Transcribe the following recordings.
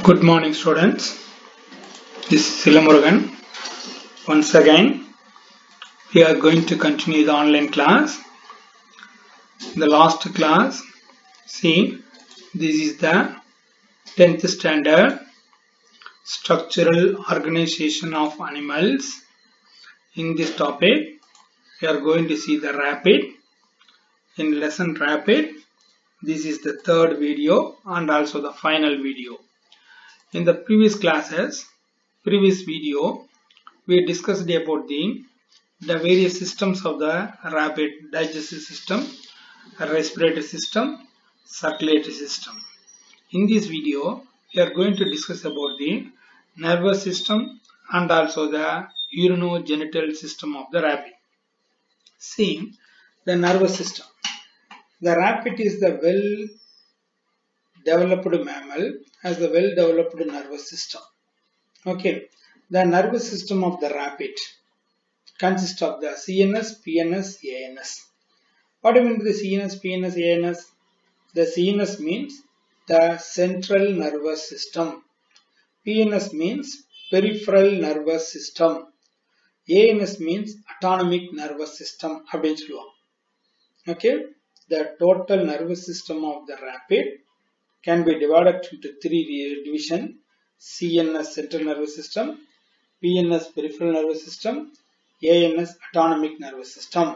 Good morning, students. This is Silamurugan. Once again, we are going to continue the online class. The last class, see, this is the 10th standard structural organization of animals. In this topic, we are going to see the rapid. In lesson rapid, this is the third video and also the final video. In the previous video, we discussed about the various systems of the rapid: digestive system, respiratory system, circulatory system. In this video, we are going to discuss about the nervous system and also the urinogenital system of the rabbit. See, the nervous system. The rabbit is the well-developed mammal, has the well-developed nervous system. Okay, the nervous system of the rabbit consists of the CNS, PNS, ANS. What do you mean by the CNS, PNS, ANS? The CNS means the central nervous system. PNS means peripheral nervous system. ANS means autonomic nervous system. Okay, the total nervous system of the rabbit can be divided into three divisions: CNS, central nervous system; PNS, peripheral nervous system; ANS, autonomic nervous system.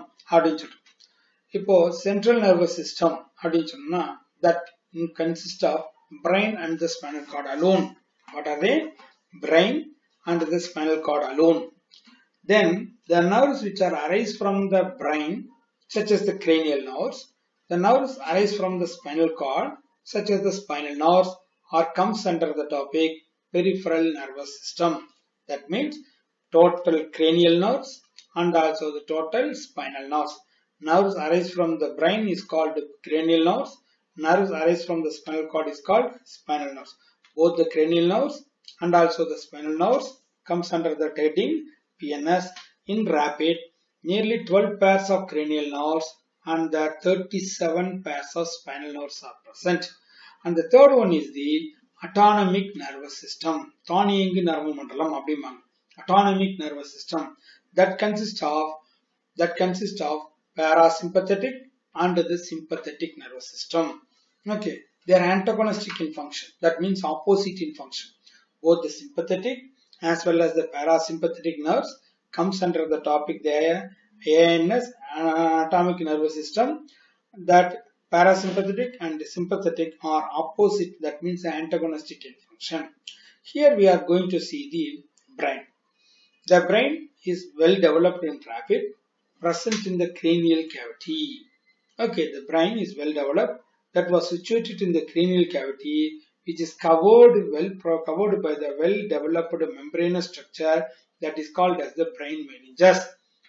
இப்போ central nervous system அப்படின்னு சொன்னா that consists of brain and the spinal cord alone. What are they? Brain and the spinal cord alone. Then the nerves which are arise from the brain, such as the cranial nerves, the nerves arise from the spinal cord, such as the spinal nerves, or comes under the topic peripheral nervous system. That means total cranial nerves and also the total spinal nerves. Nerves arise from the brain is called cranial nerves. Nerves arise from the spinal cord is called spinal nerves. Both the cranial nerves and also the spinal nerves comes under the heading PNS. In rabbit, nearly 12 pairs of cranial nerves and the 37 pairs of spinal nerves are present. And the third one is the autonomic nervous system. Autonomic nervous system that consists of parasympathetic and the sympathetic nervous system. Okay, they are antagonistic in function. That means opposite in function. Both the sympathetic as well as the parasympathetic nerves comes under the topic there ANS, autonomic nervous system. That parasympathetic and sympathetic are opposite. That means antagonistic in function. Here we are going to see the brain. The brain is well developed in rabbit, present in the cranial cavity. Okay, the brain is well developed, that was situated in the cranial cavity, which is covered by the well developed membranous structure that is called as the brain meninges.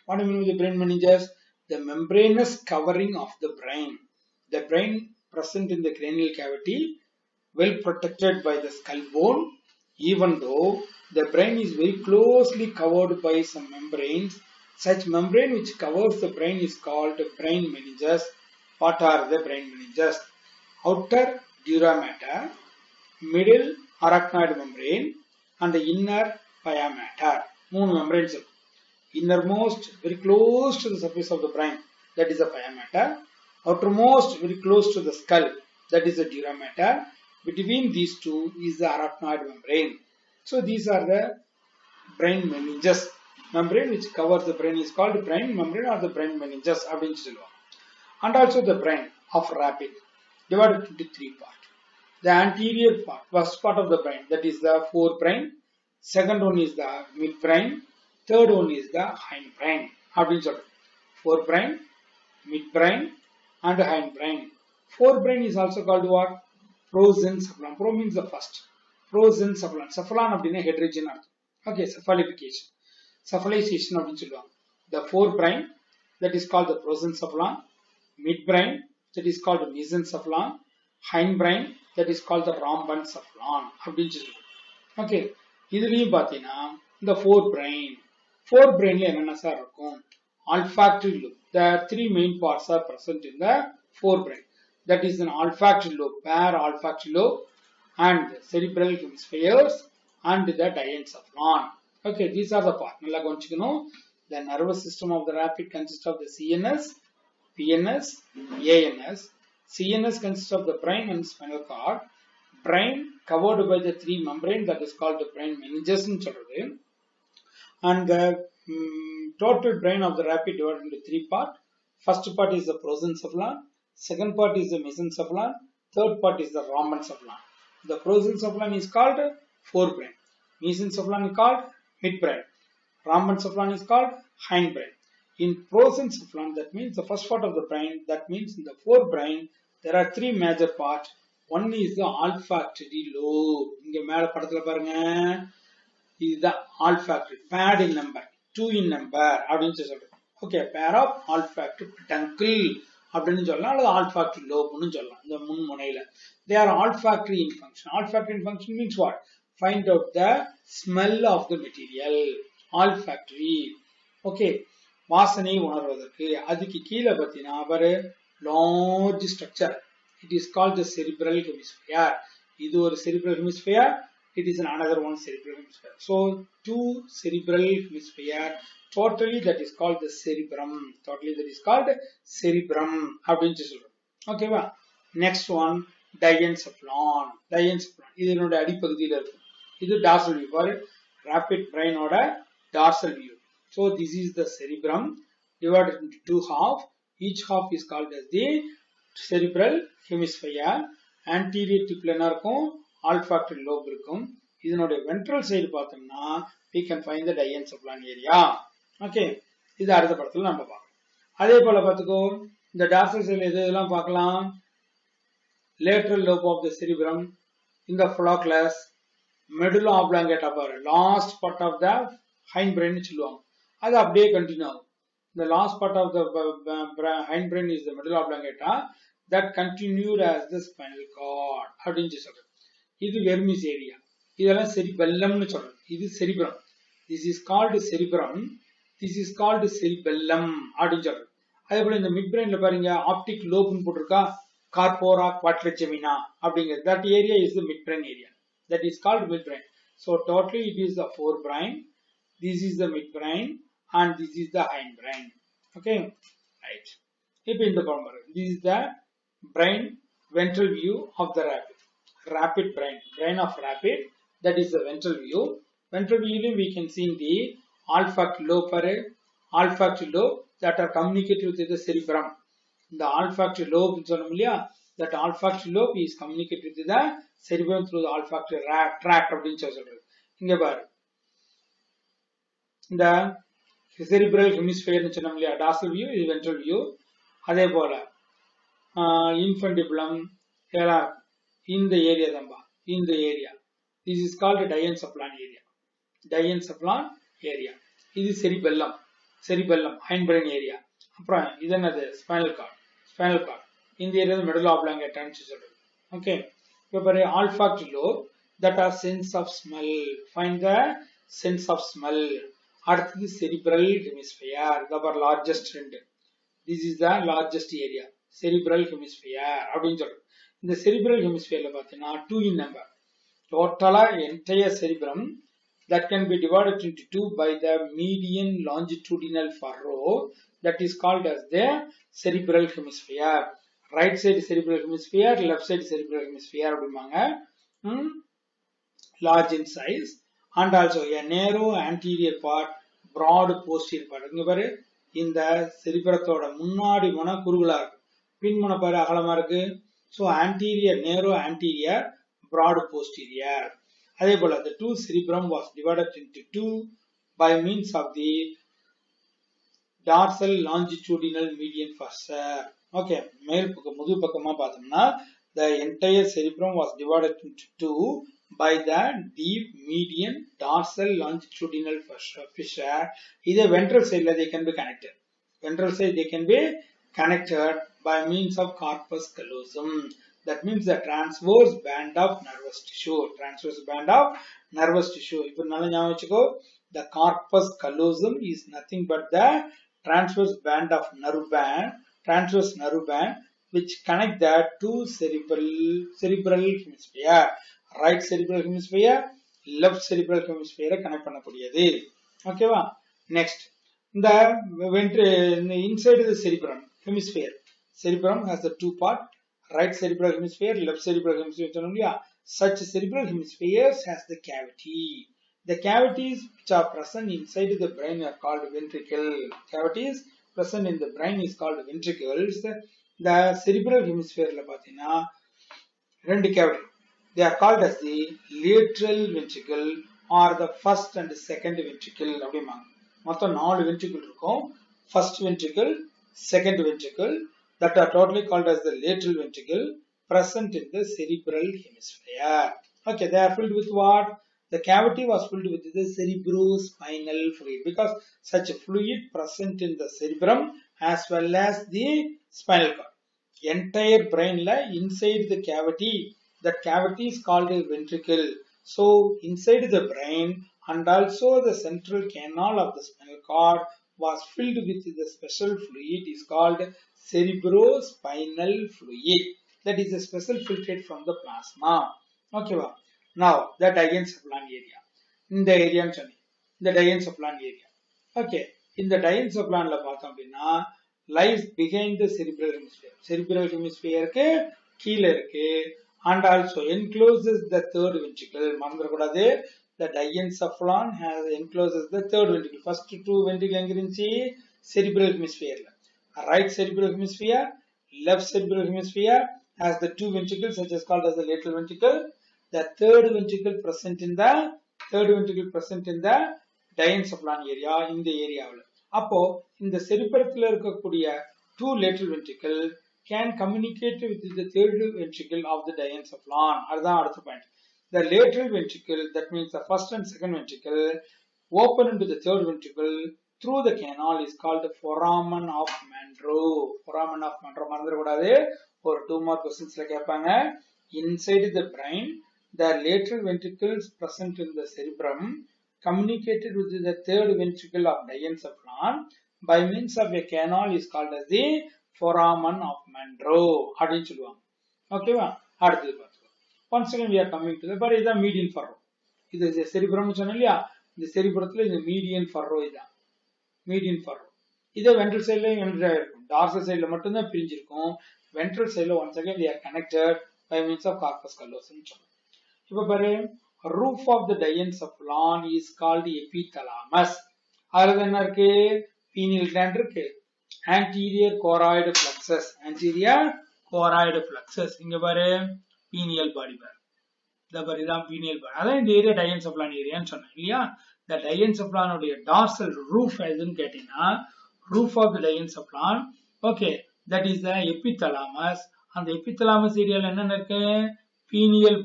What do you mean with the brain meninges? The membranous covering of the brain. The brain present in the cranial cavity, well protected by the skull bone, even though the brain is very closely covered by some membranes. Such membrane which covers the brain is called brain meninges. What are the brain meninges? Outer dura mater, middle arachnoid membrane, and the inner pia mater. Moon membranes. Innermost, very close to the surface of the brain, that is the pia mater. Outermost, very close to the skull, that is the dura mater. Between these two is the arachnoid membrane. So these are the brain meninges. Membrane which covers the brain is called brain membrane or the brain meninges. And also the brain of rabbit divided into three parts. The anterior part, first part of the brain, that is the forebrain. Second one is the midbrain. Third one is the hindbrain. Forebrain, midbrain, and hindbrain. Forebrain is also called what? Prosencephalon. Pro means the first. Prosencephalon. Cephalon abdina head region. Okay, cephalification. Cephalization of the forebrain, that is called the prosencephalon. Midbrain, that is called the mesencephalon. Hindbrain, that is called the rhombencephalon. Okay, இதுலயும் பாத்தீங்கன்னா இந்த forebrain என்னென்ன sir இருக்கும்? Olfactory lobe. The three main parts are present in the forebrain. That is an olfactory lobe, olfactory lobe, and cerebral hemispheres and the diencephalon. Okay, these are the part. The nervous system of the rapid consists of the CNS, PNS, ANS. CNS consists of the brain and spinal cord. Brain covered by the three membrane that is called the brain meninges and the total brain of the rapid divided into three parts. First part is the prosencephalon, second part is the mesencephalon, third part is the rhombencephalon. The prosencephalon is called forebrain, mesencephalon is called midbrain, rhombencephalon is called hindbrain. In prosencephalon, that means the first part of the brain, that means in the forebrain, there are three major parts. One is the olfactory lobe. இங்க மேல படத்துல பாருங்க, இதுதான் olfactory, pad in number, 2 in number அப்படின்னு சொல்றோம். Okay, pair of olfactory peduncle அப்படின்னு சொல்லலாம், அல்லது olfactory lobe சொல்லலாம். இந்த முன் முனையில they are olfactory in function. Olfactory in function means what? Find out the smell of the material. Olfactory. Okay, வாசனை உணர்வதற்கு. அதுக்கு கீழே பார்த்தீங்கன்னா ஒரு large structure. It is called the cerebral hemisphere. இது ஒரு cerebral hemisphere. It is another one cerebral hemisphere. So two cerebral hemisphere. Totally that is called the cerebrum. Totally that is called cerebrum. அப்படின்னு சொல்றோம். ஓகேவா? Next one diencephalon. Diencephalon. இது என்னோட அடிப்பகுதியில் இருக்கும். இது dorsal view. For rapid brain ஓட dorsal view. So this is the cerebrum divided into two half. Each half is called as the cerebral hemisphere. Anterior tip என்ன இருக்கும்? Olfactory lobe இருக்கும். இதனுடைய ventral side பார்த்தோம்னா we can find the diencephalon area. Okay, இது அடுத்த படத்துல நம்ம பார்க்கலாம். அதே போல பார்த்துக்கோ, இந்த dorsal side எதெல்லாம் பார்க்கலாம்? Lateral lobe of the cerebrum, in the flocculus, medulla oblongata பாரு, last part of the hindbrain சொல்லுவாங்க. அது அப்படியே கண்டினியூ ஆகும். The last part of the hindbrain is the medulla oblongata that continued as the spinal cord அப்படின்னு சொல்றோம். இது வெர்மிஸ் area. இதெல்லாம் cerebellumனு சொல்றோம். இது cerebrum. This is called cerebrum. This is called cerebellum அப்படின்னு சொல்றோம். அதே போல இந்த மிட் பிரெயின்ல பாருங்க, ஆப்டிக் லோப்னு போட்டிருக்கா, கார்போரா குவாட்ரிஜெமினா அப்படிங்கிறது. That area is the midbrain area. That is called midbrain. So totally it is the forebrain. This is the midbrain and this is the hindbrain. Okay, right. இப்போ இந்த படம் பாருங்க. This is the brain ventral view of the rapid brain. Brain of rapid, that is the ventral view. Ventral view we can see the olfactory lobe, olfactory lobe that are communicated with the cerebrum. The olfactory lobe சொன்னோம் இல்லையா, that olfactory lobe is communicated with the cerebrum through the olfactory tract அப்படின்னு சொல்றது. இங்க பாரு, இந்த cerebral hemisphere சொன்னோம் இல்லையா, dorsal view is ventral view. அதே போல infundibulum இந்த ஏரியா தான்பா, இந்த area. This is called diencephalon area. Diencephalon area. இது cerebellum, cerebellum hindbrain area. அப்புறம் இது என்னது? spinal cord, spinal cord. இந்த ஏரியா medulla oblongata ன்னு சொல்றது. Okay, இப்போ பாரு, olfactory lobe that are sense of smell. Find the sense of smell. அடுத்தது cerebral hemisphere, the largest ரெண்டு. This is the largest area, cerebral hemisphere அப்படின்னு சொல்றது. இந்த cerebral hemisphere பார்த்தீங்கன்னா 2 in number. Total entire cerebrum that can be divided into two by the median longitudinal furrow that is called as the cerebral hemisphere. Right side cerebral hemisphere, left side cerebral hemisphere அப்படிம்பாங்க. Large in size and also a narrow anterior part, broad posterior part. இங்க பாரு, இந்த cerebratoட முன்னாடி முனை குறுகலா இருக்கு, பின் முனை பாரு அகலமா இருக்கு. So anterior, narrow anterior, broad posterior. அதே போல the two cerebrum was divided into two by means of the dorsal longitudinal median fossa. Okay, மேல் பக்கம் முது பக்கமா பார்த்தோம்னா the entire cerebrum was divided into two by the deep median dorsal longitudinal fissure. Either ventral side they can be connected. Ventral side they can be connected by means of corpus callosum. That means the transverse band of nervous tissue. Transverse band of nervous tissue. If you know, the corpus callosum is nothing but the transverse band of nerve band, transverse nerve band, which connect the two cerebral hemisphere. right cerebral hemisphere, left cerebral hemisphere connect பண்ணக்கூடியது. ஓகேவா? Next, the inside the cerebrum hemisphere. Cerebrum has the two part, right cerebral hemisphere, left cerebral hemisphere. Such cerebral hemispheres has the cavity. The cavities which are present inside the brain are called ventricle. Cavities present in the brain is called ventricles. The cerebral hemisphere la pathina rendu cavity. They are called as the lateral ventricle or the first and second ventricle. அப்படிமாங்க. மொத்தம் 4 ventricle இருக்கும். First ventricle, second ventricle, that are totally called as the lateral ventricle, present in the cerebral hemisphere. Okay, they are filled with what? The cavity was filled with the cerebrospinal fluid because such a fluid present in the cerebrum as well as the spinal cord. Entire brain la inside the cavity, that cavity is called a ventricle. So inside the brain and also the central canal of the spinal cord was filled with the special fluid is called cerebrospinal fluid. That is a special filtrate from the plasma. Okay, wow. Now the diencephalon area. In the area, the diencephalon area. Okay, in the diencephalon la paathom appadina lies behind the cerebral hemisphere. Cerebral hemisphere ku keela irukku and also encloses the third ventricle. Mandrakodade, the diencephalon has encloses the third ventricle. First two ventricle enga irundhi cerebral hemisphere la. Right cerebral hemisphere, left cerebral hemisphere has the two ventricles such as called as the lateral ventricle. The third ventricle present in the diencephalon area, in the area. அப்போ இந்த cerebrumல இருக்கக்கூடிய two lateral ventricle can communicate with the third ventricle of the diencephalon. அதுதான் அடுத்த point. The lateral ventricle, that means the first and second ventricle, open into the third ventricle through the canal is called the foramen of Monro. Foramen of Monro மறந்துடக்கூடாது. ஒரு 2 more questionsல கேட்பாங்க. Inside the brain, the lateral ventricles present in the cerebrum communicated with the third ventricle of diencephalon by means of a canal is called as the foramen of Monro. அப்படின்னு சொல்லுவாங்க. ஓகேவா? அடுத்தது பார்த்துக்கோ. Once again we are coming to the but இதான் median furrow. இது cerebrum சொன்னேன் இல்லையா? இந்த cerebrumல இந்த median furrow இதான். Median furrow. இதே ventral sideல இருக்கும். dorsal sideல மட்டும் தான் பிரிஞ்சிருக்கும். Ventral sideல once again they are connected by means of corpus callosum. இப்போ பாரு, roof of the diencephalon is called epithalamus. அதுல என்ன இருக்கு? pineal gland இருக்கு. anterior choroid plexus. anterior choroid plexus. இங்க பாரு pineal body பாரு. இந்த பாரு இதான் pineal body. அதான் இந்த ஏரியா diencephalon ஏரியான்னு சொன்னேன் இல்லையா? The diencephalon உடைய dorsal roof எதுன்னு கேட்டீங்கன்னா roof of the diencephalon. Okay, that is the epithalamus. அந்த epithalamus ஏரியால என்னென்ன இருக்கு? pineal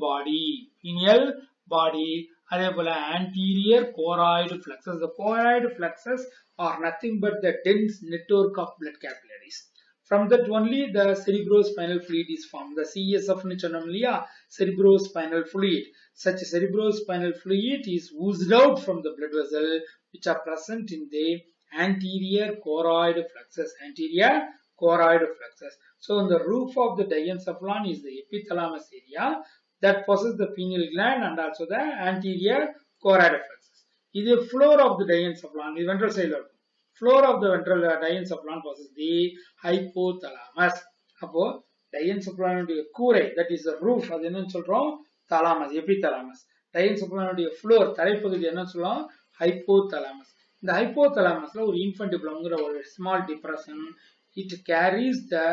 body, அதே போல anterior choroid plexus. The choroid plexus are nothing but the dense network of blood capillaries. From that only the cerebrospinal fluid is formed. The CSF னு சொன்னோம் இல்லையா? Cerebrospinal fluid. Such cerebrospinal fluid is oozed out from the blood vessel which are present in the anterior choroid plexus. Anterior choroid plexus. So the roof of the diencephalon is the epithalamus area that possesses the pineal gland and also the anterior choroid plexus. This is the floor of the diencephalon, the ventral side. Floor of the ventral diencephalon possesses the hypothalamus. அப்போ diencephalon உடைய கூரை, that is the roof, அது என்னன்னு சொல்றோம்? thalamus, epithalamus. diencephalon உடைய floor, தரைப்பகுதி என்ன சொல்றோம்? hypothalamus. இந்த hypothalamusல ஒரு infundibulumங்கிற ஒரு small depression, it carries the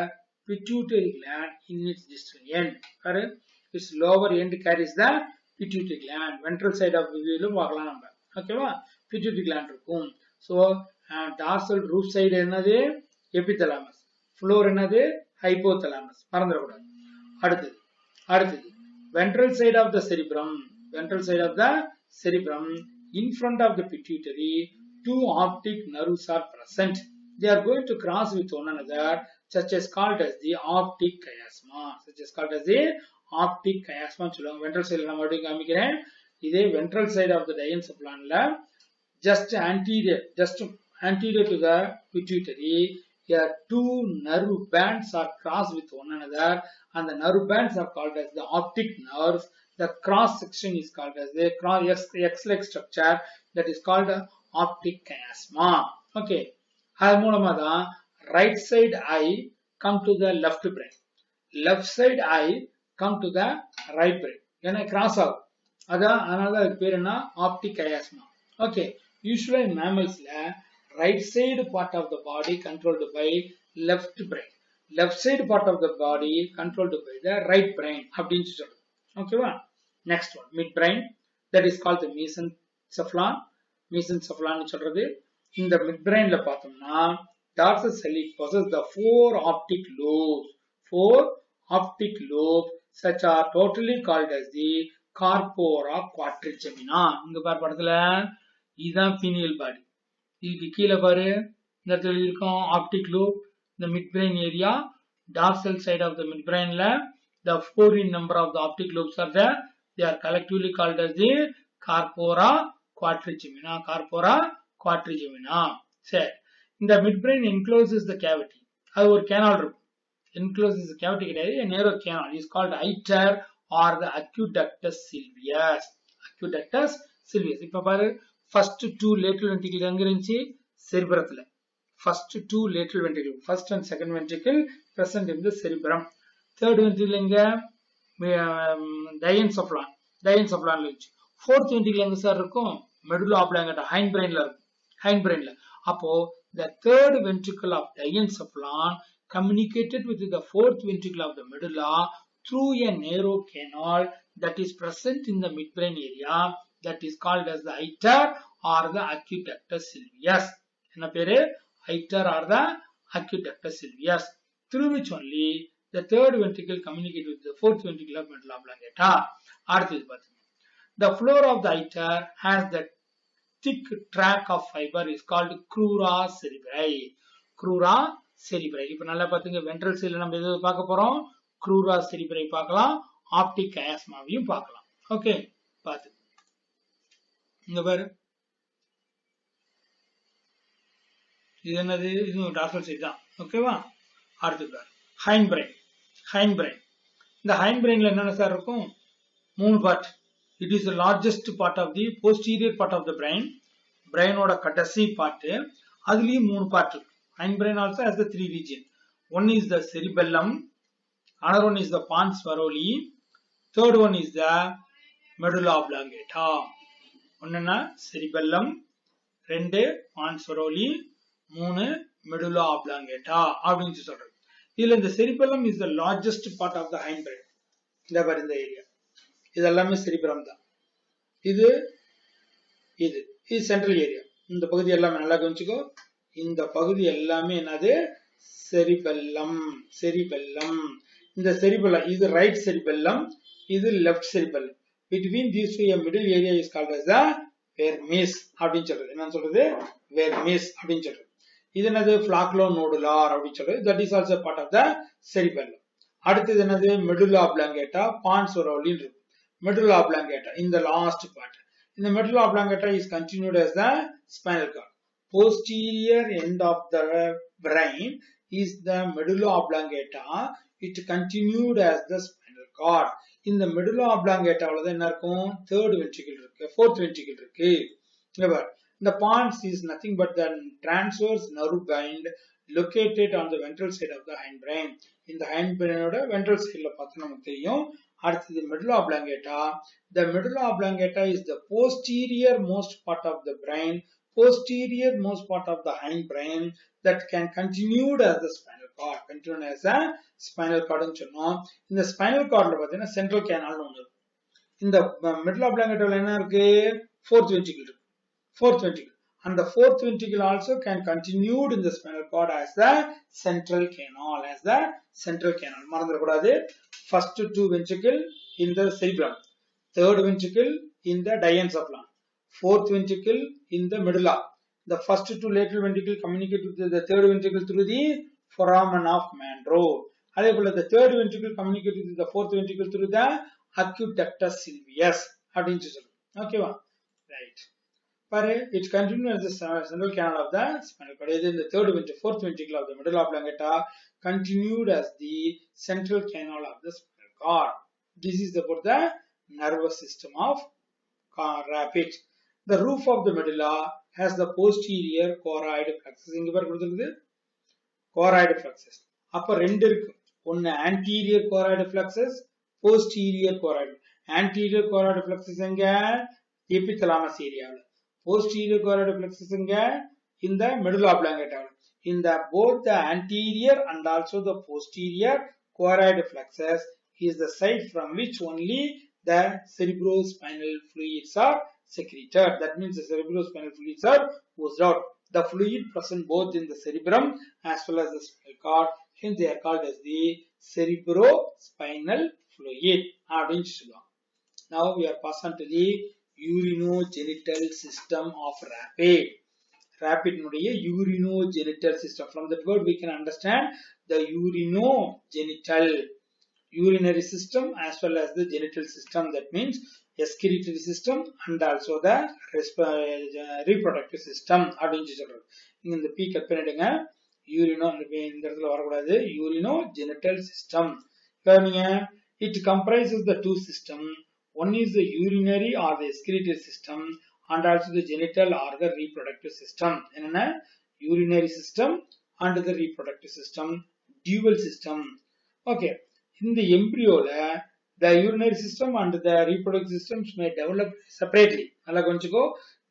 pituitary gland in its distal end. Its lower end carries the pituitary gland. Ventral side of the view பார்க்கலாம் நம்ம. ஓகேவா? pituitary gland இருக்கும். So dorsal roof side என்னது? epithalamus. floor என்னது? hypothalamus. மறந்துடக்கூடாது. அடுத்தது ventral side of the cerebrum. Ventral side of the cerebrum, in front of the pituitary, two optic nerves are present. They are going to cross with one another, such as called as the optic chiasma. Optic chiasma சொல்லுவாங்க. ventral side நான் மறுபடியும் காமிக்கிறேன். இதே ventral side of the diencephalonல just anterior to the pituitary, here two nerve bands are crossed with one another, and the nerve bands are called as the optic nerves. the cross section is called as the X-like structure, that is called optic chiasma. Okay. Right side eye come to the left brain. Left side eye come to the right brain. Then cross out. Another optic chiasma. Okay. Usually in mammals, right side part of the body controlled by left brain. Left side part of the body controlled by the right brain. Okay, next one, midbrain, that is called the mesencephalon. Mesencephalon in the midbrain la pathomna, dorsal celli possess the four optic lobes. Four optic lobes such are totally called as the corpora quadrigemina. இங்க பாரு படத்துல இதுதான் pineal body. இதுக்கு கீழே பாரு இந்த இடத்துல இருக்கும் optic lobe, the midbrain area, dorsal side of the midbrain la the four in number of the optic lobes are there. They are collectively called as the corpora quadrigemina. Corpora quadrigemina. Say, இந்த midbrain encloses the cavity. அது ஒரு canal இருக்கும். Encloses the cavity கிடையாது, a narrow canal is called iter or the aqueductus sylvius. Aqueductus sylvius. இப்ப பாரு first two lateral ventricles எங்க இருந்துச்சு? cerebrumல. First two lateral ventricles, first and second ventricle present in the cerebrum. Third ventricle எங்க? diencephalon. Diencephalon இருந்துச்சு. Fourth ventricle எங்க sir இருக்கும்? medulla oblongata, hindbrainல இருக்கும். Hindbrainல. அப்போ the third ventricle of diencephalon communicated with the fourth ventricle of the medulla through a narrow canal that is present in the midbrain area, that is called as the iter or the aqueductus sylvius. என்ன பேரு? iter or the aqueductus sylvius, through which only the third ventricle communicates with the fourth ventricle of medulla oblongata. அடுத்தது பாத்தீங்க, the floor of the iter has the thick track of fiber is called crura cerebri. Crura cerebri. இப்ப நல்லா பாத்துங்க, ventral cell நம்ம எது பார்க்க போறோம்? crura cerebri பார்க்கலாம், optic chiasmaவையும் பார்க்கலாம். ஓகே, பாத்து இங்க பாரு, இது என்னது? இது dorsal side தான். ஓகேவா? அடுத்தது பாரு, hindbrain. Hindbrain. இந்த hindbrainல என்னென்ன சார் இருக்கும்? மூணு part. It is the largest part of the posterior part of the brain. Brain ஓட கடைசி பார்ட். அதுலயும் மூணு பார்ட் இருக்கு. Hindbrain also has the three region. One is the cerebellum, another one is the pons varolii, third one is the medulla oblongata. ஒண்ணுன்னா cerebellum, ரெண்டு pons varolii, மூணு medulla oblongata அப்படின்னு சொல்றது. இதுல இந்த cerebellum is the largest part of the hindbrain. இந்த பாரு, இந்த ஏரியா இதெல்லாமே cerebellum தான். இது இது இது சென்ட்ரல் ஏரியா. இந்த பகுதி எல்லாமே நல்லா கவனிச்சுக்கோ. இந்த பகுதி எல்லாமே என்னது? cerebellum. Cerebellum. இந்த cerebellum இது ரைட் cerebellum, இது left cerebellum. Between these two a middle area is called as the vermis அப்படின்னு சொல்றது. என்ன சொல்றது? vermis அப்படின்னு சொல்றது. இது என்னது? flacculonodular அப்படின்னு சொல்றது. That is also part of the cerebellum. அடுத்தது என்னது? medulla oblongata, pons varolii இருக்கு. medulla oblongata in the last part. In the medulla oblongata is continued as the spinal cord. Posterior end of the brain is the medulla oblongata. It continued as the spinal cord. In the medulla oblongata அவ்வளவுதான் என்ன இருக்கும்? third ventricle இருக்கு, fourth ventricle இருக்கு. The pons is nothing but the transverse nerve band located on the ventral side of the hindbrain. இந்த hindbrain ஓட ventral side ல பார்த்தா நமக்கு தெரியும். அடுத்தது medulla oblongata. The medulla oblongata is the posterior most part of the brain, posterior most part of the hindbrain that can continued as the spinal cord. Continued as a spinal cord னு சொன்னோம். இந்த spinal cordல பார்த்தீங்கன்னா central canal ஒன்று இருக்கு. இந்த medulla oblongata என்ன இருக்கு? fourth ventricle இருக்கு. Fourth ventricle. And the fourth ventricle also can continued in the spinal cord as the central canal. As the central canal. மறந்துடக்கூடாது. First two ventricle in the cerebrum, third ventricle in the diencephalon, fourth ventricle in the medulla. The first two lateral ventricle communicate with the third ventricle through the foramen of Monro. அதே போல the third ventricle communicate with the fourth ventricle through the aqueductus sylvius அப்படின்னு சொல்றோம். ஓகேவா? Right. பாரு, it continues as the central canal of the spinal cord. இது இந்த third ventricle, fourth ventricle of the medulla oblongata continued as the central canal of the spinal cord. This is about the nervous system of rabbit. The roof of the medulla has the posterior choroid plexus. இங்க பாரு கொடுத்திருக்குது choroid plexus. அப்ப ரெண்டு இருக்கு. ஒன்னு anterior choroid plexus, posterior choroid. Anterior choroid plexus எங்க? Epithalamus area. Posterior choroid plexus எங்க? In the medulla oblongata. In the both the anterior and also the posterior choroid plexus is the site from which only the cerebrospinal fluids are secreted. That means the cerebrospinal fluids are oozed out. The fluid present both in the cerebrum as well as the spinal cord. Hence they are called as the cerebrospinal fluid. Now we are passing to the urinogenital system of rabbit. Rabbit nudiya urinogenital system. From that word we can understand the urinogenital, urinary system as well as the genital system. That means excretory system and also the reproductive system. In the P cut பண்ணிடுங்க இந்த இடத்துல வரக்கூடாது urinogenital system. It comprises the two systems. One is the urinary or the excretory system and also the genital or the reproductive system. என்னன்னா urinary system and the reproductive system, dual system. Okay, in the embryo the urinary system and the reproductive systems may develop separately.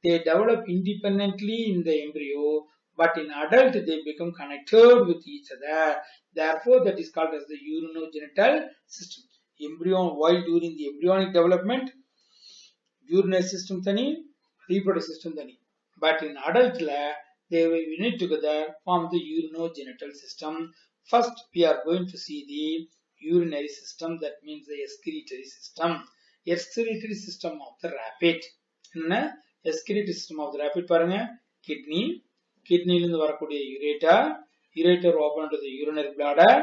They develop independently in the embryo, but in adult they become connected with each other. Therefore that is called as the urinogenital system. Embryo, while during the embryonic development urinary system thani, reproductive system thani, but in adult they will unite together form the urinogenital system. First we are going to see the urinary system, that means the excretory system. Excretory system of the rabbit. Excretory system of the rabbit paranga, kidney, kidney இருந்து வரக்கூடிய ureter, ureter open to the urinary bladder,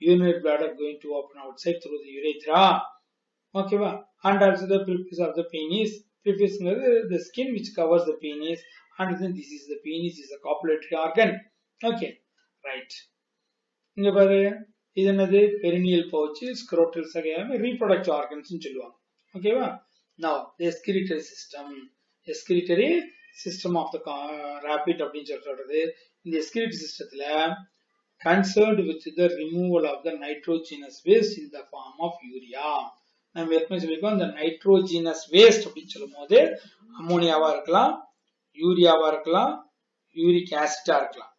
urinary bladder going to open outside through the urethra. Okay va? And also the preface of the penis. Preface is the skin which covers the penis, and then this is the penis is a copulatory organ. Okay, right. இங்க பாரு இது என்னது perineal pouch, scrotal sac, reproductive organs னு சொல்லுவாங்க. ஓகேவா? Now the excretory system of the rabbit அப்படினு சொல்றது. இந்த excretory systemத்துல concerned with the removal of the nitrogenous waste in the form of urea. நம்ம ஏற்கனவே சொல்லிருக்கோம், இந்த nitrogenous waste அப்படின்னு சொல்லும்போது அம்மோனியாவா இருக்கலாம், யூரியாவா இருக்கலாம், uric acid இருக்கலாம்.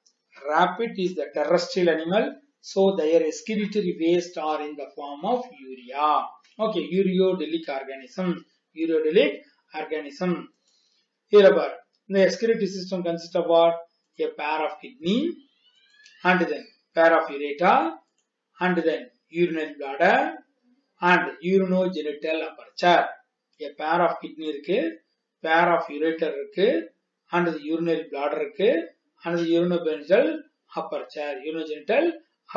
Rabbit is the terrestrial animal, so their excretory waste are in the form of urea. Okay, ureodelic organism. Here about the excretory system consists of what? A pair of kidney and then pair of ureter and then urinary bladder and urinogenital aperture. A pair of kidney இருக்கு, pair of ureter இருக்கு, and the urinary bladder இருக்கு, and the urinogenital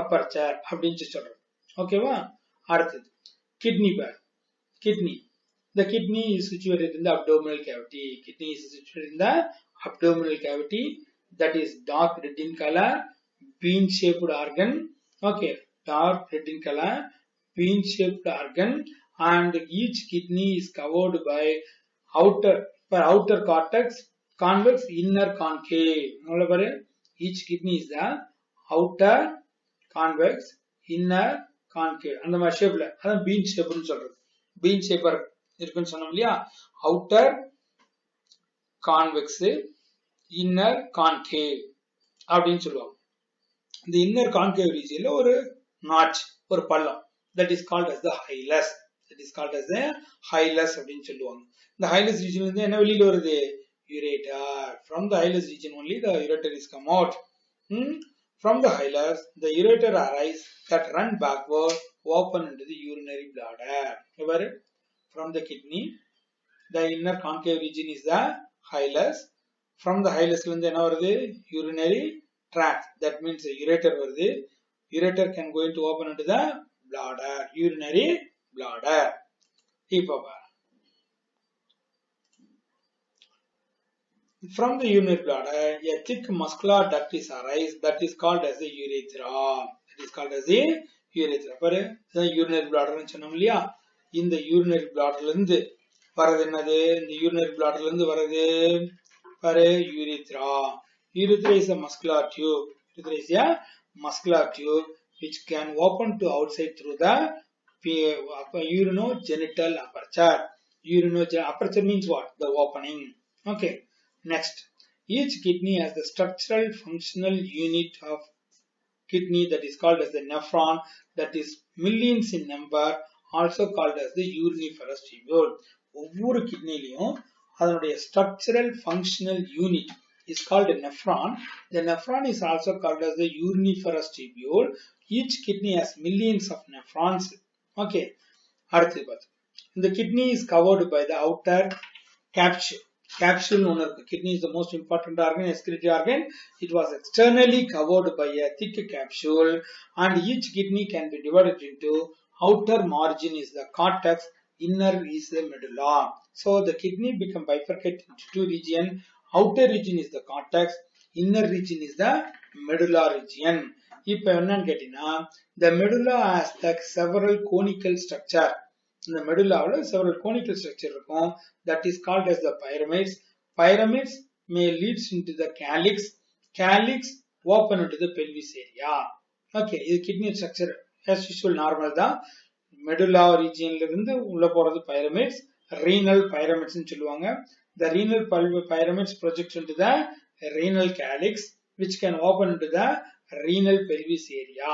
aperture அப்படின்னு சொல்றோம். ஓகேவா? அடுத்தது kidney pair. The kidney is situated in the abdominal cavity. Kidney is situated in the abdominal cavity, that is dark red in color, bean shaped organ. Okay, dark red in color, bean shaped organ, and each kidney is covered by outer cortex, convex, inner concave. Each kidney is the outer convex, inner concave. அந்த மாதிரி ஷேப்ல அதான் been ஷேப்னு சொல்றது. Been shaper இருக்குன்னு சொன்னோம் இல்லையா? Outer convex, inner concave அப்படின்னு சொல்லுவாங்க. இந்த இன்னர் கான்கேவ் ரீஜியன்ல ஒரு நாட்ச், ஒரு பள்ளம், that is called as the hilus. அப்படின்னு சொல்லுவாங்க. இந்த hilus region இருந்து என்ன வெளியில வருது? ureter. From the hilus region only the ureter is come out. From the hilus the ureter arise that run backward open into the urinary bladder. From the kidney the inner concave region is the hilus. From the hilus வந்து என்ன வருது? urinary tract. That means the ureter வருது. Ureter can go into open into the bladder, urinary bladder. From the urinary bladder a thick muscular duct is arise, that is called as the urethra. பாரு, urinary bladder னு சொன்னோம் இல்லையா? இந்த urinary bladder இருந்து வரது என்னது இந்த urinary bladder இருந்து வரது பாரு urethra. Urethra is a muscular tube. Urethra is a muscular tube which can open to outside through the urinogenital aperture. Urinogenital aperture means what? The opening. Okay. Next, each kidney has the structural functional unit of kidney that is called as the nephron, that is millions in number, also called as the uriniferous tubule. ஒவ்வொரு கிட்னிலையும் அதனுடைய structural functional unit is called a nephron. The nephron is also called as the uriniferous tubule. Each kidney has millions of nephrons. Okay. அடுத்து பார்த்து the kidney is covered by the outer capsule. Capsule owner. Kidney is the most important organ, excretory organ. It was externally covered by a thick capsule, and each kidney can be divided into outer margin is the cortex, inner is the medulla. So the kidney become bifurcated into two regions. Outer region is the cortex, inner region is the medulla region. இப்போ என்னன்னு கேட்டீங்கன்னா the medulla has like several conical structure. இந்த medulla several conical structure இருக்கும். That is called as the pyramids. Pyramids may leads into the calyx. Calyx open into the pelvis area. Okay, இது kidney structure as usual normal தான். medulla region இருந்து உள்ள போறது pyramids. Renal pyramids னு சொல்லுவாங்க. The renal pyramids project into the renal calyx, which can open into the renal pelvis area.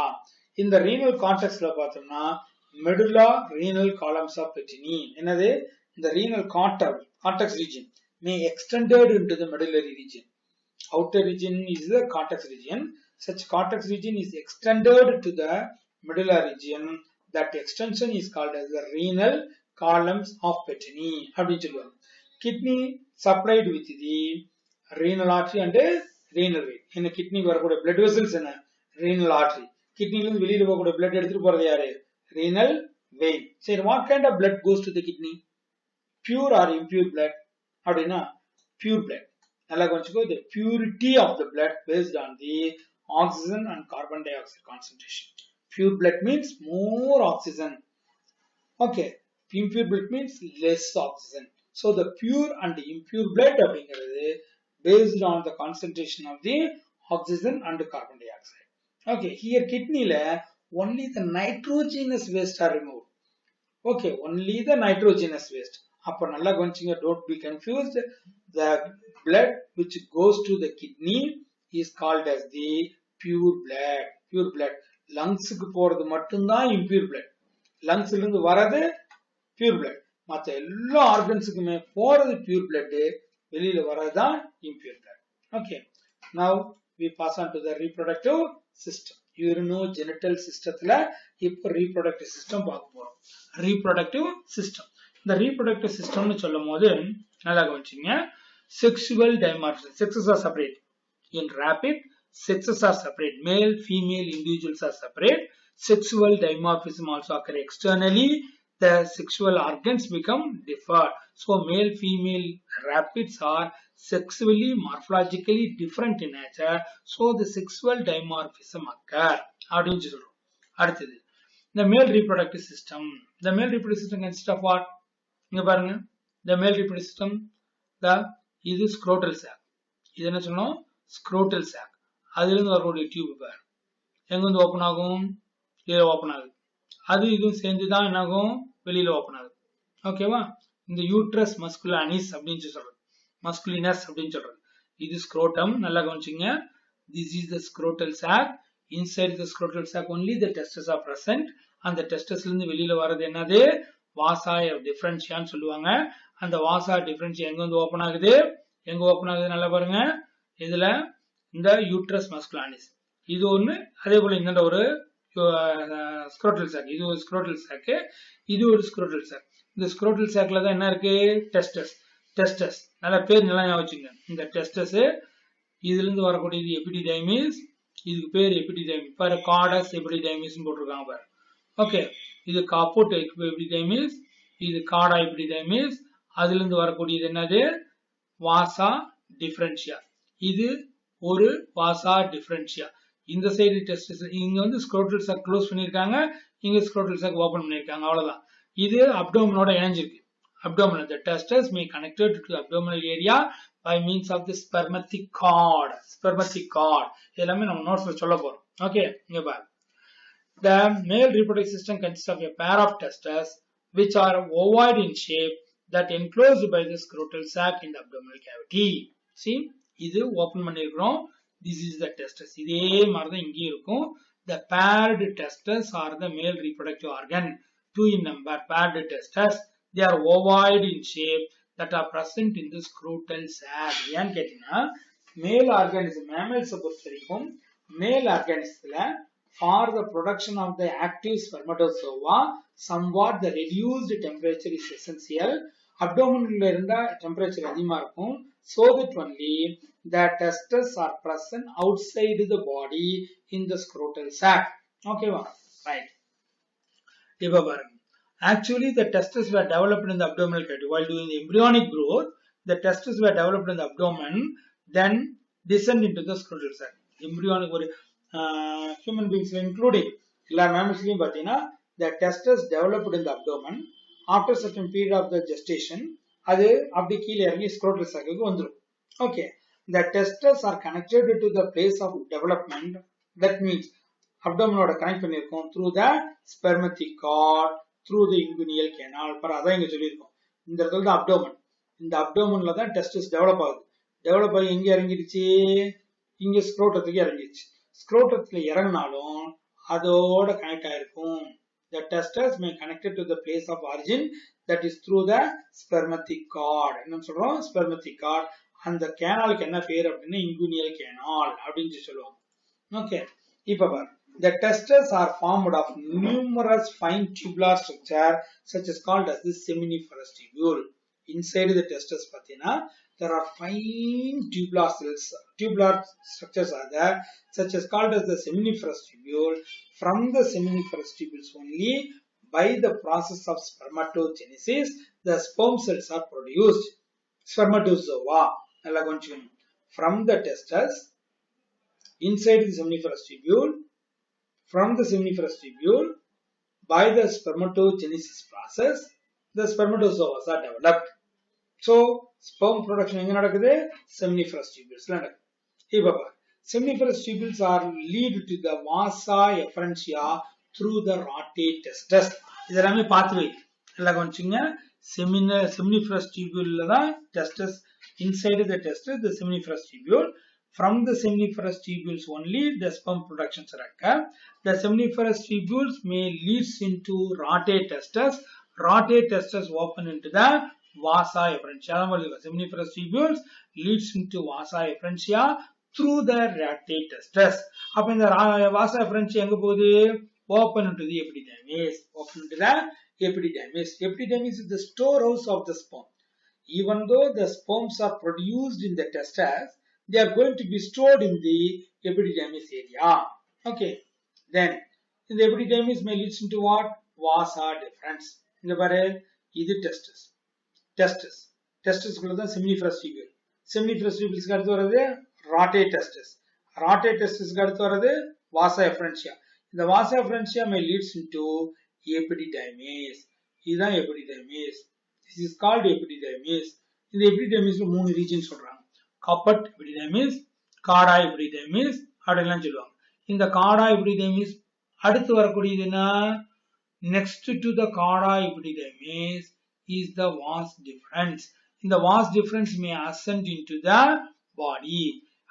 In the renal context ல பார்த்தோம்னா medulla renal columns of Peytini. என்னது the renal cortex region may extended into the medullary region. Outer region is the cortex region. Such cortex region is extended to the medulla region. That extension is called as the renal columns of Peytini. அப்படின்னு சொல்லுவாங்க. Kidney supplied with the renal artery and renal vein. இந்த kidney வரக்கூடிய blood vessels என்ன renal artery. Kidney இருந்து வெளியில போகக்கூடிய blood எடுத்துட்டு போறது யாரு renal vein. So what kind of blood goes to the kidney? Pure or impure blood? அப்படின்னா pure blood. நல்லா கொஞ்சம் the purity of the blood based on the oxygen and carbon dioxide concentration. Pure blood means more oxygen. Okay. Impure blood means less oxygen. So the pure and impure blood அப்படிங்கிறது based on the concentration of the oxygen and carbon dioxide. Okay. Here kidney ல only the nitrogenous waste are removed. Okay, only the nitrogenous waste. அப்போ நல்லா கவனிச்சிங்க, don't be confused. The blood which goes to the kidney is called as the pure blood. Pure blood. லங்ஸுக்கு போறது மட்டும்தான் impure blood. லங்ஸ்ல இருந்து வரது pure blood. மற்ற எல்லா ஆர்கன்ஸுக்குமே போறது pure blood, வெளியில வரதுதான் impure blood. Okay. Now we pass on to the reproductive system. Urinogenital systemத்துல இப்ப reproductive system பார்க்க போறோம். Reproductive system. இந்த reproductive systemனு சொல்லும்போது நல்லா கவனிச்சீங்க, sexual dimorphism. Sexes are separate. In rapid, sexes are separate. Male, female individuals are separate. Sexual dimorphism also occur externally. The sexual organs become different. So male, female rapids are sexually, morphologically different in nature. So the sexual dimorphism occur. அப்படின்னு சொல்றோம். அடுத்தது the male reproductive system. The male reproductive system consists of what? இங்க பாருங்க, the male reproductive system, இது scrotal sac. இது என்ன சொன்னோம்? scrotal sac. அதுல இருந்து வரக்கூடிய டியூப் பாரு, எங்க வந்து ஓபன் ஆகும்? இதுல ஓபன் ஆகுது. அது இதுவும் சேர்ந்துதான் என்ன ஆகும்? வெளியில ஓபன் ஆகுது. ஓகேவா? இந்த யூட்ரஸ் மஸ்குலானிஸ் அப்படின்னு சொல்றது, மஸ்குலினஸ் அப்படின்னு சொல்றது. இது ஸ்க்ரோட்டம். நல்லா கவனிச்சிங்க. This is the scrotal sac. Inside the scrotal sac only the testes are present. அந்த டெஸ்டஸ்ல இருந்து வெளியில வர்றது என்னது? வாசா டிஃபரன்ஷியான்னு சொல்லுவாங்க. அந்த வாசா டிஃபரன்ஷியா எங்க வந்து ஓபன் ஆகுது? எங்க ஓபன் ஆகுது? நல்லா பாருங்க. இதுல இந்த யூட்ரஸ் மஸ்குலானிஸ் இது ஒண்ணு, அதே போல இந்த ஒரு ஸ்க்ரோட்டல் சாக், இது ஒரு ஸ்க்ரோட்டல் சாக், இது ஒரு ஸ்க்ரோட்டல் சாக். இந்த ஸ்க்ரோட்டல் சாக்ல தான் என்ன இருக்கு? டெஸ்டஸ். டெஸ்டஸ் நல்ல பேர் நல்லா ஞாபகம் வச்சுங்க. இந்த டெஸ்டஸ் இதுல இருந்து வரக்கூடியது எபிடிடைமிஸ். இதுக்கு பேர் எபிடிடைமிஸ். பாரு, கார்டஸ் எபிடிடைமிஸ் போட்டிருக்காங்க பாரு. ஓகே, இது காப்போட் எபிடிடைமிஸ், இது கார்டா எபிடிடைமிஸ். அதுல இருந்து வரக்கூடியது என்னது? வாசா டிஃபரன்ஷியா. இது ஒரு வாசா டிஃபரன்ஷியா. இந்த சைடு டெஸ்டஸ், இங்க வந்து ஸ்க்ரோட்டல் சாக் க்ளோஸ் பண்ணிருக்காங்க, இங்க ஸ்க்ரோட்டல் சாக் ஓபன் பண்ணிருக்காங்க. அவ்வளவுதான். இது abdomen இணைஞ்சிருக்கு. Abdominal. The testes may connected to the abdominal area by means of the spermatic cord. Spermatic cord. எல்லாமே நம்ம நோட்ஸ்ல சொல்ல போறோம். Okay, இங்க பாரு. The male reproductive system consists of a pair of testes which are ovoid in shape that enclosed by the scrotal sac in the abdominal cavity. See, இது open பண்ணிருக்கிறோம். This is the testes. இதே மாதிரி தான் இங்கே இருக்கும். The paired testes are the male reproductive organ. 2 in number. Paired testes. They are ovoid in shape that are present in the scrotal sac. ஏன்னு கேட்டீங்கன்னா male organism mammals பொறுத்த வரைக்கும் male organismல for the production of the active spermatozoa somewhat the reduced temperature is essential. Abdominal இருந்தா temperature அதிகமா இருக்கும். So that only the testes are present outside the body in the scrotal sac. Okay va? Right. இப்ப பாருங்க. Actually, the testes were developed in the abdominal cavity while doing the embryonic growth. The testes were developed in the abdomen, then descend into the scrotal sac. Embryonic ஒரு human beings including எல்லா mammals-லயும் பார்த்தீங்கன்னா the testes developed in the abdomen. After certain period of the gestation, அது அப்படி கீழே இறங்கி scrotal sac-க்கு வந்துரும். Okay, the testes are connected to the place of development. That means abdomen-ஓட connect பண்ணிருக்கோம் through the spermatic cord, through the inguinal canal. பர அதான் இங்க சொல்லியிருக்கோம். இந்த இடத்துல தான் abdomen. இந்த abdomenல தான் testes develop ஆகுது. Develop ஆகி எங்க இறங்கிடுச்சு? இங்க scrotum-க்கு இறங்கிடுச்சு. Scrotum-ல இறங்கினாலும் அதோட கனெக்ட் ஆயிருக்கும். The testes may connected to the place of origin, that is through the spermatic cord. என்ன சொல்றோம்? Spermatic cord. அந்த கேனாலுக்கு என்ன பேர் அப்படின்னா inguinal canal அப்படின்னு சொல்லுவாங்க. Okay, இப்ப பாரு. The testes are formed of numerous fine tubular structure such as called as the seminiferous tubule. Inside the testes pathina there are fine tubular cells, tubular structures are there such as called as the seminiferous tubule. From the seminiferous tubules only by the process of spermatogenesis the sperm cells are produced. Spermatozoa. From the testes inside the seminiferous tubule, from the seminiferous tubule by the spermatogenesis process the spermatozoa are developed. So sperm production எங்க நடக்குது? Seminiferous tubules ல நடக்குது. இப்ப பாரு. Seminiferous tubules are lead to the vasa efferentia through the rotate testes. இதெல்லாமே பார்த்து வை. எல்லாம் கொஞ்சங்க seminiferous tubule ல தான் testes. Inside the testes the seminiferous tubule. From the seminiferous tubules only the sperm productions occur. The seminiferous tubules may lead into rotate testes. Rotate testes open into the vasa efferentia. Seminiferous tubules leads into vasa efferentia through the rotate testes. அப்ப இந்த vasa efferentia எங்க போகுது? Open into the epididymis. Open into the epididymis. Epididymis is the storehouse of the sperm. Even though the sperms are produced in the testes, they are going to be stored in the epididymis area. Okay. Then, in the epididymis may lead into what? Vasa deferens. இந்த பாரு, இது testis. Testis. Testis குள்ளதான் seminiferous tubule. Seminiferous tubules க்கு அடுத்து வரது rotate testis. Rotate testis க்கு அடுத்து வரது vasa efferentia. இந்த vasa efferentia may leads into epididymis. இதுதான் epididymis. This is called epididymis. இந்த epididymis ல மூணு regions சொல்றாங்க. Caput epididymis, chordae epididymis அப்படிலாம் சொல்லுவாங்க. இந்த chordae epididymis அடுத்து வரக்கூடியதுன்னா next to the chordae epididymis is the vas deferens. இந்த vas deferens may ascend into the body.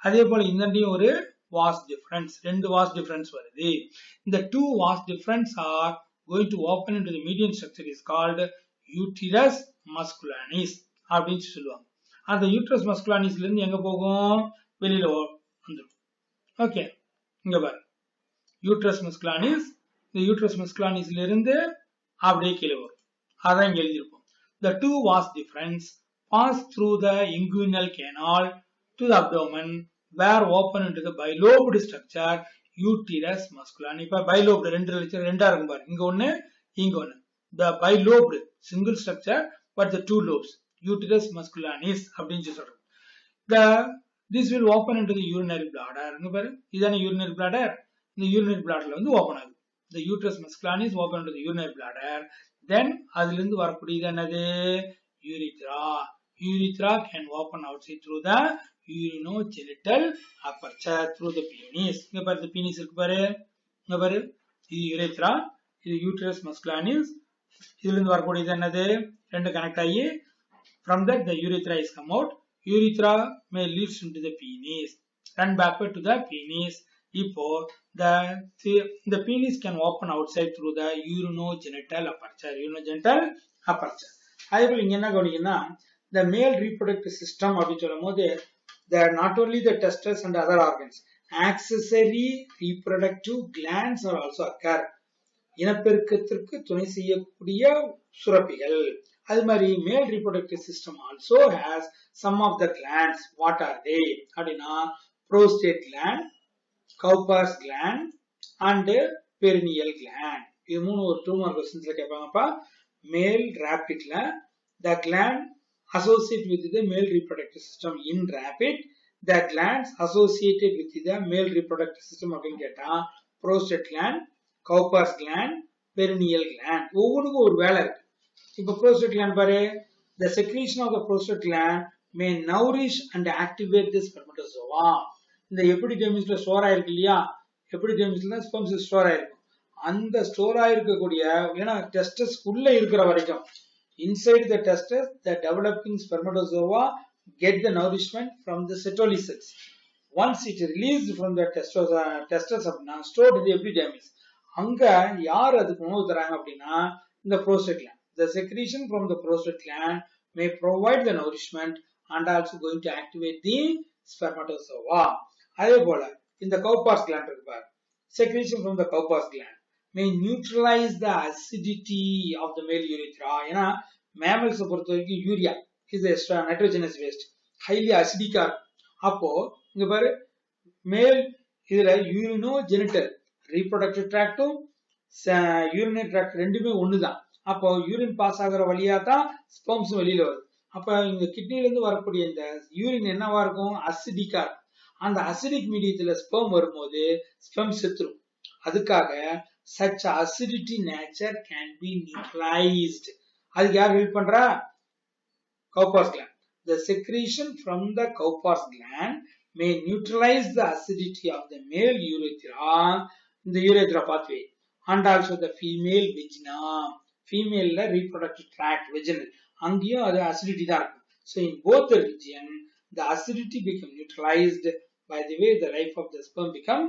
அதே போல இந்தண்டியும் ஒரு vas deferens. ரெண்டு vas deferens வருது. இந்த two vas deferens are going to open into the median structure is called uterus musculanis அப்படின்னு சொல்லுவாங்க. அந்த யூட்ரஸ் மஸ்குலானிஸ்ல இருந்து எங்க போகும்? வெளியில வந்துடும். ஓகே, இங்க பாரு. யூட்ரஸ் மஸ்குலானிஸ், இந்த யூட்ரஸ் மஸ்குலானிஸ்ல இருந்து அப்படியே கீழே வரும். அதான் இங்க எழுதியிருப்போம். The two vas deferens pass through the inguinal canal to the abdomen where open into the bilobed structure uterus musculani. இப்ப bilobed ரெண்டா இருக்கும் பாரு. இங்க ஒண்ணு, இங்க ஒண்ணு. The bilobed single structure but the two lobes. Uterus musculanis அப்படின்னு சொல்றோம். This will open into the urinary bladder. இங்க பாரு, இதான urinary bladder. இந்த urinary bladderல வந்து ஓபன் ஆகுது. The uterus musculanis open into the urinary bladder. then அதிலிருந்து வரக்கூடியது என்னது urethra. Urethra can open outside through the urinogenital aperture through the penis. இங்க பாரு penis இருக்கு பாரு, இங்க பாரு இது urethra, இது uterus musculanus. இதிலிருந்து வரக்கூடியது என்னது ரெண்டு கனெக்ட் ஆகி from that the urethra is come out. Urethra may leads into the penis, run backward to the penis. இப்போ the penis can open outside through the urinogenital aperture. Urinogenital aperture. அதேபோல இங்க என்ன கவனிக்கணும்னா the male reproductive system அப்படின்னு சொல்லும்போது there are not only the testes and other organs, accessory reproductive glands are also occur. இனப்பெருக்கத்திற்கு துணை செய்யக்கூடிய சுரப்பிகள். அது மாதிரி male reproductive system also has some of the glands. What are they அப்படின்னா prostate gland, Cowper's gland and perineal gland. இது மூணு ஒரு 2 mark क्वेश्चंसல கேட்பாங்கப்பா. male rapidல the gland associated with the male reproductive system in rapid, the glands associated with the male reproductive system அப்படினு கேட்டா prostate gland, Cowper's gland, perineal gland. ஒவ்வொருக்கும் ஒரு வேலை இருக்கு. இப்போ prostate gland பாரு, the secretion of the prostate gland may nourish and activate the spermatozoa. இந்த எபிடிடெர்மிஸ்ல store ஆயிருக்கு இல்லையா, எபிடிடெர்மிஸ்ல ஸ்பெர்ம்ஸ் ஸ்டோர் ஆயிருக்கு. அந்த ஸ்டோர் ஆயிருக்கக்கூடிய ஏன்னா டெஸ்டஸ் உள்ள இருக்கிற வரைக்கும் inside the testes the developing spermatozoa get the nourishment from the setolysis. Once it released from the testes அப்படின்னா stored in the epidermis. அங்க யார் அதுக்கு உணவு தராங்க அப்படின்னா இந்த prostate gland. The secretion from the prostate gland may provide the nourishment and also going to activate the spermatozoa. அதே போல இந்த Cowper's gland இருக்கு பாரு, secretion from the Cowper's gland may neutralize the acidity of the male urethra. ஏன்னா mammals பொறுத்த வரைக்கும் urea is a nitrogenous waste, highly acidic. அப்போ இங்க பாரு மேல் இதுல urinogenital reproductive tractum urinary tract ரெண்டுமே ஒண்ணுதான். அப்போ யூரின் பாஸ் ஆகிற வழியா தான் ஸ்பெர்ம்ஸ் வெளியில வருது. அப்ப இங்க கிட்னில இருந்து வரக்கூடிய இந்த யூரின் என்னவா இருக்கும், அசிடிக்கா. அந்த அசிடிக் மீடியத்துல ஸ்பெர்ம் வரும்போது ஸ்பெர்ம் செத்துரும். அதுக்காக such acidity nature can be neutralized. அதுக்கு யார் ஹெல்ப் பண்றா, Cowper's gland. The secretion from the Cowper's gland may neutralize the acidity of the male urethra in the urethra pathway and also the female vagina. Female reproductive tract vaginal அங்கேயும் அது acidity தான் இருக்கும். So in both the region the acidity become neutralized by the way the life of the sperm become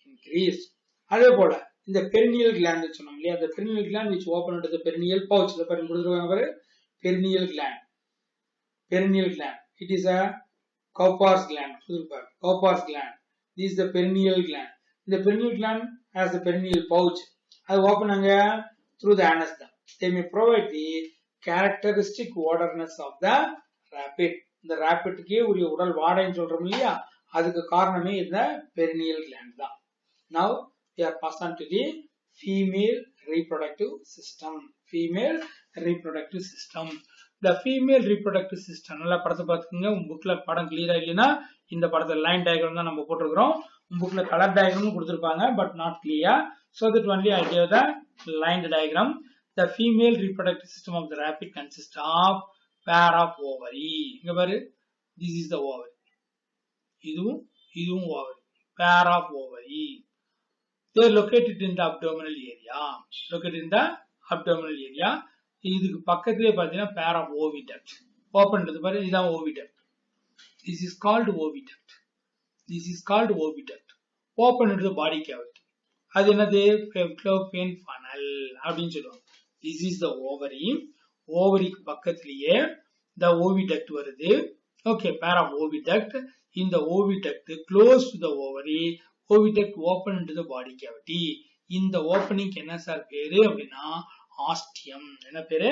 increased. அதே போல இந்த perineal gland சொன்னோம் இல்லையா, the perineal gland which open into the perineal pouch. the perineal gland. Perineal gland. It is a Cowper's gland. Cowper's gland. This is the perineal gland. The perineal gland has the perineal pouch. அது open அங்க through the anus. They may provide the characteristic odorness of the rapid. இந்த rapidக்கே ஒரு உடல் வாடைன்னு சொல்றோம் இல்லையா, அதுக்கு காரணமே இந்த perineal gland தான். Now we are passed on to the female reproductive system. Female reproductive system. The female reproductive system. நல்லா படத்தை பார்த்துக்கோங்க. உங்க புக்ல படம் கிளியரா இல்லைன்னா இந்த படத்தை லைன் டயக்ராம் தான் நம்ம போட்டிருக்கிறோம். உங்க புக்ல கலர் டயக்ராமும் கொடுத்திருப்பாங்க, but not clear. So that only I gave the line diagram. The female reproductive system of the rapid consists of pair of ovary. இங்க பாரு, this is the ovary. இதுவும் ovary. Pair of ovary. They are located in the abdominal area. Located in the abdominal area. இதுக்கு பக்கத்திலே பார்த்தீங்கன்னா pair of oviduct. Open பண்ணது பாரு, இதுதான் oviduct. This is called oviduct. This is called oviduct. Open into the body cavity. அது என்னது, fallopian funnel அப்படின்னு சொல்லுவாங்க. This is the ovary. ஓவரிக்கு பக்கத்திலேயே the oviduct வருது. Okay, pair of oviduct. In the oviduct close to the ovary, oviduct open into the body cavity. இந்த opening என்ன sir பேரு அப்படின்னா ஆஸ்டியம். என்ன பேரு,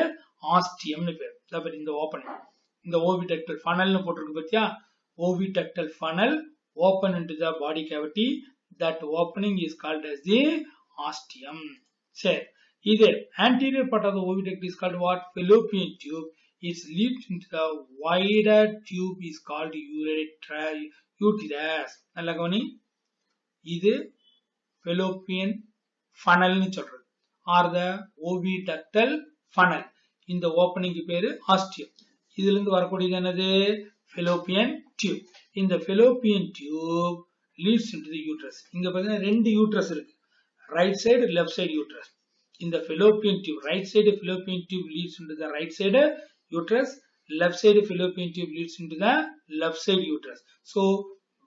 ஆஸ்டியம்னு பேரு. அப்புறம் இந்த ஓப்பனிங், இந்த oviductal funnel னு போட்டிருக்கு பாத்தியா, oviductal funnel open into the body cavity. That opening is called as the ostium. சரி, இது anterior part of the oviduct is called what, fallopian tube. Its leads into the wider tube is called uterus. நல்லா கவனி, இது fallopian funnel னு சொல்றது, or the oviductal funnel. இந்த opening பேரு ஆஸ்டியம். இதுல இருந்து வரக்கூடியது என்னது? fallopian tube. இந்த fallopian tube leads into the uterus. இங்க பாத்தீங்கன்னா ரெண்டு யூட்ரஸ் இருக்கு. Right side, left side uterus. இந்த fallopian tube, right side fallopian tube leads into the right side uterus, left side fallopian tube leads into the left side uterus. So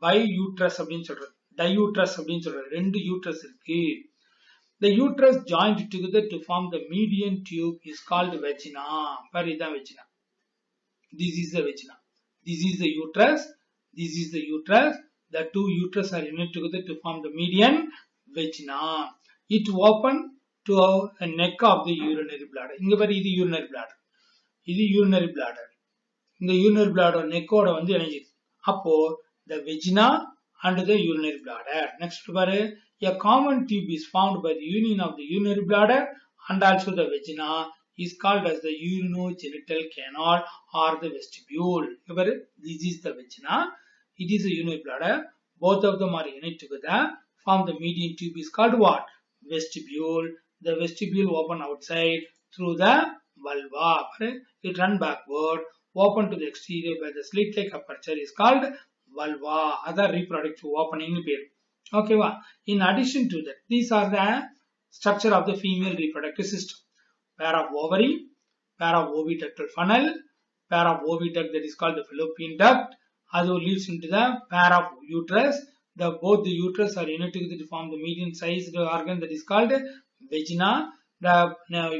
biuterus அப்படினு சொல்றது, diuterus அப்படினு சொல்றது, ரெண்டு uterus இருக்கு. The uterus joined together to form the median tube is called vagina. பாரு இதான் vagina. This is the vagina. This is the uterus. This is the uterus. The two uterus are united together to form the median vagina. It open to a neck of the urinary bladder. இங்க பாரு இது urinary bladder. இது urinary bladder. இந்த urinary bladder neck ஓட வந்து இணைஞ்சிருக்கு. அப்போ the vagina and the urinary bladder. Next பாரு, a common tube is formed by the union of the urinary bladder and also the vagina is called as the urinogenital canal or the vestibule. This is the vagina. It is a urinary bladder. Both of them are united together. Form the median tube is called what? Vestibule. The vestibule open outside through the vulva. It run backward. Open to the exterior by the slit-like aperture is called vulva. Other reproductive opening. Okay. In addition to that, these are the structure of the female reproductive system. Pair of ovary, pair of oviductal funnel, pair of oviduct that is called the fallopian duct. That leads into the pair of uterus. Both the uterus are united to form the median sized organ that is called vagina. The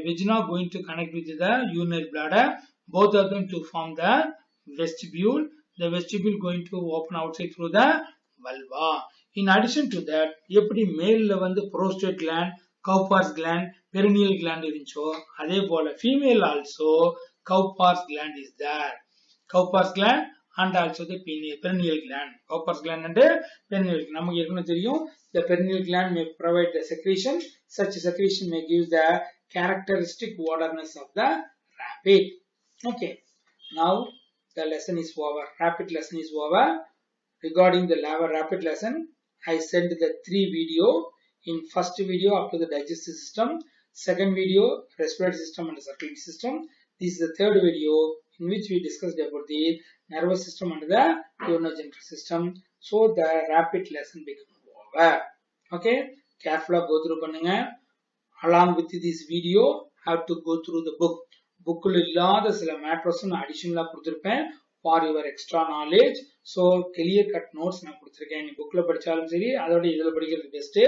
vagina going to connect with the urinary bladder. Both of them to form the vestibule. The vestibule going to open outside through the vulva. In addition to that, எப்படி மேல்ல வந்து prostate gland, Cowper's gland, perineal gland இருந்துச்சோ, அதே போல female also Cowper's gland is there. Cowper's gland and also the perineal gland. Cowper's gland and perineal gland. நமக்கு ஏற்கனவே தெரியும், the perineal gland may provide the secretion. Such secretion may give the characteristic waterness of the rapid. Okay. Now the lesson is over. Rapid lesson is over. Regarding the rapid lesson, I sent the 3 video. In first video up to the digestive system, second video respiratory system and the circulatory system. This is the third video in which we discussed about the nervous system and the urinogenital system. So the rapid lesson becomes over. Okay, carefully go through பண்ணுங்க. Along with this video, have to go through the book. Bookல இல்லாத சில matters நான் additional கொடுத்திருப்பேன் for your extra knowledge. So clear cut notes நான் கொடுத்திருக்கேன். நீ bookல படிச்சாலும் சரி, அதோட இதுல படிக்கிறது பெஸ்ட்.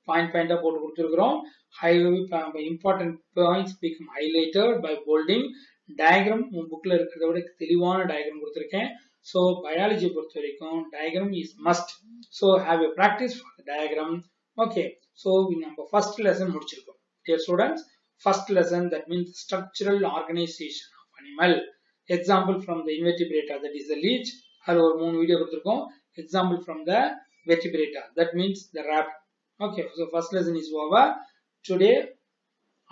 Point போட்டு கொடுத்திருக்கிறோம். Important points become highlighted by bolding. Diagram உன் bookல இருக்கிறத விட தெளிவான diagram கொடுத்திருக்கேன். So biology பொறுத்த வரைக்கும் diagram is must. So have a practice for the diagram. Okay. So நம்ம first lesson முடிச்சிருக்கோம். Dear students, first lesson that means structural organization of animal. Example from the invertebrata, that is the leech. அது ஒரு 3 video கொடுத்திருக்கோம். Example from the vertebrata, that means the rabbit. Okay, so first lesson is over. Today,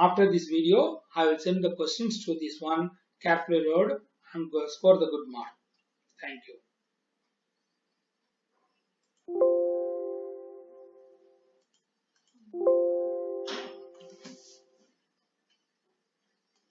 after this video, I will send the questions to this one. Carefully read and score the good mark. Thank you.